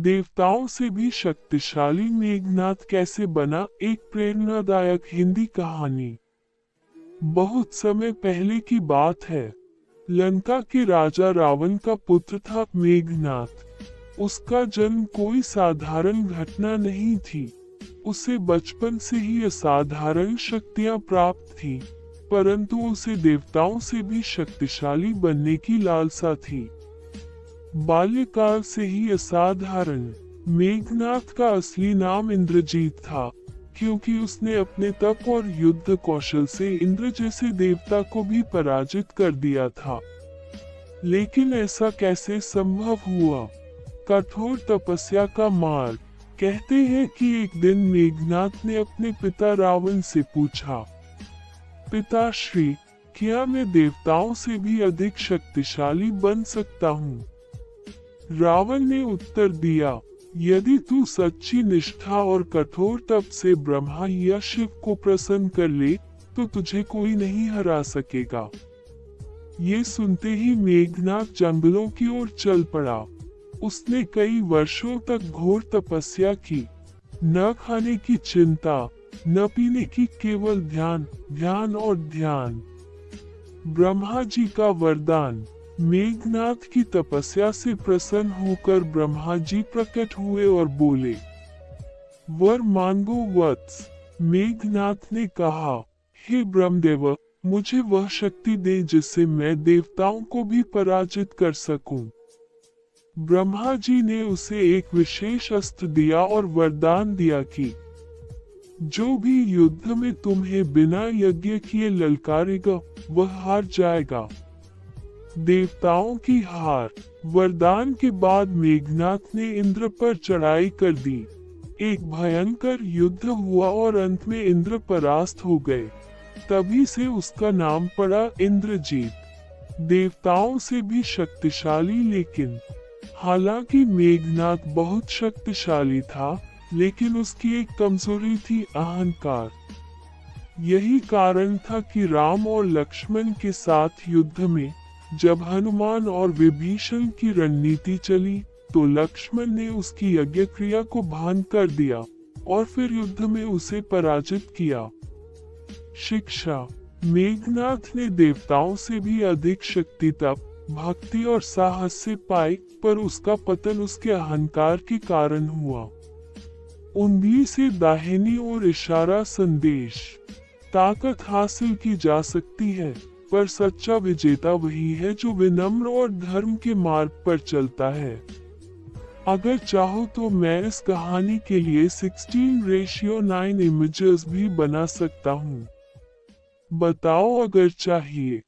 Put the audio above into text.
देवताओं से भी शक्तिशाली मेघनाद कैसे बना, एक प्रेरणादायक हिंदी कहानी। बहुत समय पहले की बात है। लंका के राजा रावण का पुत्र था मेघनाद। उसका जन्म कोई साधारण घटना नहीं थी। उसे बचपन से ही असाधारण शक्तियां प्राप्त थी, परंतु उसे देवताओं से भी शक्तिशाली बनने की लालसा थी। बाल्यकाल से ही असाधारण। मेघनाद का असली नाम इंद्रजीत था, क्योंकि उसने अपने तप और युद्ध कौशल से इंद्र जैसे देवता को भी पराजित कर दिया था। लेकिन ऐसा कैसे संभव हुआ? कठोर तपस्या का मार्ग। कहते हैं कि एक दिन मेघनाद ने अपने पिता रावण से पूछा, पिताश्री, क्या मैं देवताओं से भी अधिक शक्तिशाली बन सकता हूँ? रावण ने उत्तर दिया, यदि तू सच्ची निष्ठा और कठोर तप से ब्रह्मा या शिव को प्रसन्न कर ले, तो तुझे कोई नहीं हरा सकेगा। ये सुनते ही मेघनाद जंगलों की ओर चल पड़ा। उसने कई वर्षों तक घोर तपस्या की। न खाने की चिंता, न पीने की, केवल ध्यान, ध्यान और ध्यान। ब्रह्मा जी का वरदान। मेघनाद की तपस्या से प्रसन्न होकर ब्रह्मा जी प्रकट हुए और बोले, वर मांगो वत्स। मेघनाद ने कहा, हे ब्रह्मदेव, मुझे वह शक्ति दे जिससे मैं देवताओं को भी पराजित कर सकूं। ब्रह्मा जी ने उसे एक विशेष अस्त्र दिया और वरदान दिया कि जो भी युद्ध में तुम्हें बिना यज्ञ किए ललकारेगा, वह हार जाएगा। देवताओं की हार। वरदान के बाद मेघनाद ने इंद्र पर चढ़ाई कर दी। एक भयंकर युद्ध हुआ और अंत में इंद्र परास्त हो गए। तभी से उसका नाम पड़ा इंद्रजीत। देवताओं से भी शक्तिशाली। लेकिन हालांकि मेघनाद बहुत शक्तिशाली था, लेकिन उसकी एक कमजोरी थी, अहंकार। यही कारण था कि राम और लक्ष्मण के साथ युद्ध में जब हनुमान और विभीषण की रणनीति चली, तो लक्ष्मण ने उसकी यज्ञ क्रिया को भंग कर दिया और फिर युद्ध में उसे पराजित किया। शिक्षा। मेघनाद ने देवताओं से भी अधिक शक्ति, तप, भक्ति और साहस से पाई, पर उसका पतन उसके अहंकार के कारण हुआ। उंगली से दाहिनी ओर इशारा संदेश। ताकत हासिल की जा सकती है, पर सच्चा विजेता वही है जो विनम्र और धर्म के मार्ग पर चलता है। अगर चाहो तो मैं इस कहानी के लिए 16:9 इमेजेस भी बना सकता हूँ। बताओ अगर चाहिए।